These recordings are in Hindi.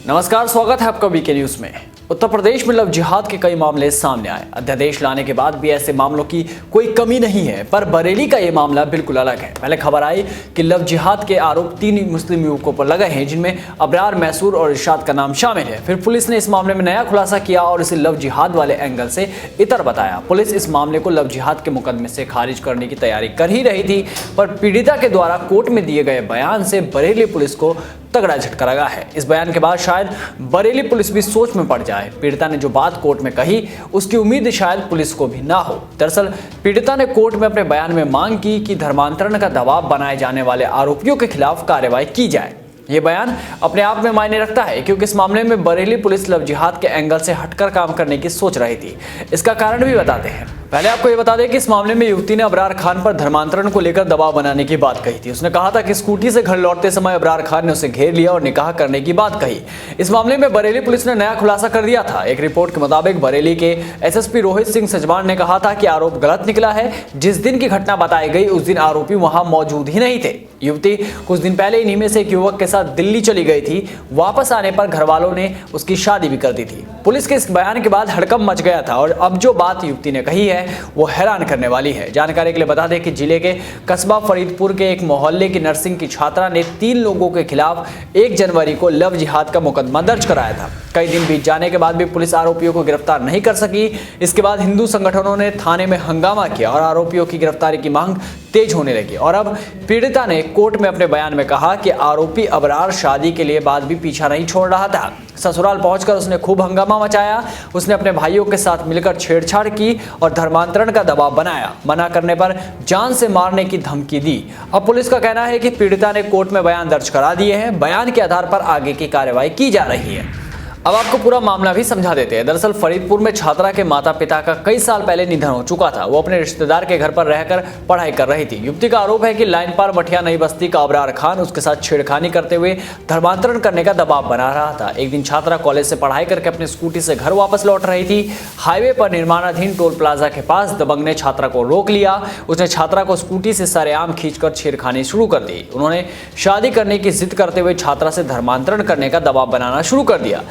नमस्कार, स्वागत है आपका वीके न्यूज में। उत्तर प्रदेश में लव जिहाद के कई मामले सामने आए। अध्यादेश लाने के बाद भी ऐसे मामलों की कोई कमी नहीं है, पर बरेली का ये मामला बिल्कुल अलग है। पहले खबर आई कि लव जिहाद के आरोप 3 मुस्लिम युवकों पर लगे हैं, जिनमें अबरार, मैसूर और इरशाद का नाम शामिल है। फिर पुलिस ने इस मामले में नया खुलासा किया और इसे लव जिहाद वाले एंगल से इतर बताया। पुलिस इस मामले को लव जिहाद के मुकदमे से खारिज करने की तैयारी कर ही रही थी, पर पीड़िता के द्वारा कोर्ट में दिए गए बयान से बरेली पुलिस को तगड़ा झटका लगा है। इस बयान के बाद शायद बरेली पुलिस भी सोच में पड़ जाए। पीड़िता ने जो बात कोर्ट में कही, उसकी उम्मीद शायद पुलिस को भी ना हो। दरअसल पीड़िता ने कोर्ट में अपने बयान में मांग की कि धर्मांतरण का दबाव बनाए जाने वाले आरोपियों के खिलाफ कार्रवाई की जाए। ये बयान अपने आप में मायने रखता है, क्योंकि इस मामले में बरेली पुलिस लव जिहाद के एंगल से हटकर काम करने की सोच रही थी। इसका कारण भी बताते हैं। पहले आपको ये बता दें कि इस मामले में युवती ने अबरार खान पर धर्मांतरण को लेकर दबाव बनाने की बात कही थी। उसने कहा था कि स्कूटी से घर लौटते समय अबरार खान ने उसे घेर लिया और निकाह करने की बात कही। इस मामले में बरेली पुलिस ने नया खुलासा कर दिया था। एक रिपोर्ट के मुताबिक बरेली के एसएसपी रोहित सिंह सजवान ने कहा था कि आरोप गलत निकला है। जिस दिन की घटना बताई गई उस दिन आरोपी वहां मौजूद ही नहीं थे। युवती कुछ दिन पहले इन्हीं में से एक युवक के साथ दिल्ली चली गई थी। वापस आने पर घर वालों ने उसकी शादी भी कर दी थी। पुलिस के इस बयान के बाद हड़कंप मच गया था और अब जो बात युवती ने कही है वो हैरान करने वाली है। जानकारी के लिए बता दें कि जिले के कस्बा फरीदपुर के एक मोहल्ले की नर्सिंग की छात्रा ने 3 लोगों के खिलाफ 1 जनवरी को लव जिहाद का मुकदमा दर्ज कराया था। कई दिन बीत जाने के बाद भी पुलिस आरोपियों को गिरफ्तार नहीं कर सकी। इसके बाद हिंदू संगठनों ने थाने में हंगामा किया और आरोपियों की गिरफ्तारी की मांग तेज होने लगी। और अब पीड़िता ने कोर्ट में अपने बयान में कहा कि आरोपी अबरार शादी के लिए बाद भी पीछा नहीं छोड़ रहा था। ससुराल पहुंचकर उसने खूब हंगामा मचाया। उसने अपने भाइयों के साथ मिलकर छेड़छाड़ की और धर्मांतरण का दबाव बनाया। मना करने पर जान से मारने की धमकी दी। अब पुलिस का कहना है कि पीड़िता ने कोर्ट में बयान दर्ज करा दिए हैं। बयान के आधार पर आगे की कार्रवाई की जा रही है। अब आपको पूरा मामला भी समझा देते हैं। दरअसल फरीदपुर में छात्रा के माता पिता का कई साल पहले निधन हो चुका था। वो अपने रिश्तेदार के घर पर रहकर पढ़ाई कर रही थी। युवती का आरोप है कि लाइन पार मठिया नई बस्ती का अबरार खान उसके साथ छेड़खानी करते हुए धर्मांतरण करने का दबाव बना रहा था। एक दिन छात्रा कॉलेज से पढ़ाई करके अपनी स्कूटी से घर वापस लौट रही थी। हाईवे पर निर्माणाधीन टोल प्लाजा के पास दबंग ने छात्रा को रोक लिया। उसने छात्रा को स्कूटी से सरेआम खींचकर छेड़खानी शुरू कर दी। उन्होंने शादी करने की जिद करते हुए छात्रा से धर्मांतरण करने का दबाव बनाना शुरू कर दिया।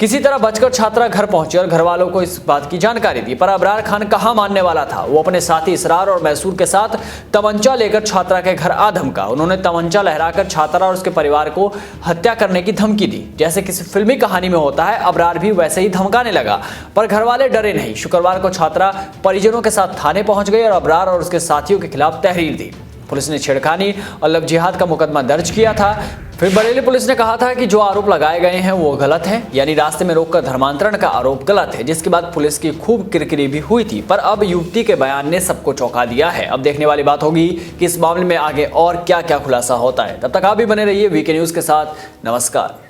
किसी तरह बचकर छात्रा घर पहुंची और घर वालों को इस बात की जानकारी दी, पर अबरार खान कहां मानने वाला था। वो अपने साथी इसरार और मैसूर के साथ तमंचा लेकर छात्रा के घर आ धमका। उन्होंने तमंचा लहराकर छात्रा और उसके परिवार को हत्या करने की धमकी दी। जैसे किसी फिल्मी कहानी में होता है, अबरार भी वैसे ही धमकाने लगा, पर घर वाले डरे नहीं। शुक्रवार को छात्रा परिजनों के साथ थाने पहुंच गई और अबरार और उसके साथियों के खिलाफ तहरीर दी। पुलिस ने छेड़खानी और लव जिहाद का मुकदमा दर्ज किया था। फिर बरेली पुलिस ने कहा था कि जो आरोप लगाए गए हैं वो गलत है, यानी रास्ते में रोककर धर्मांतरण का आरोप गलत है, जिसके बाद पुलिस की खूब किरकिरी भी हुई थी। पर अब युवती के बयान ने सबको चौंका दिया है। अब देखने वाली बात होगी कि इस मामले में आगे और क्या क्या खुलासा होता है। तब तक आप भी बने रहिए वीके न्यूज के साथ। नमस्कार।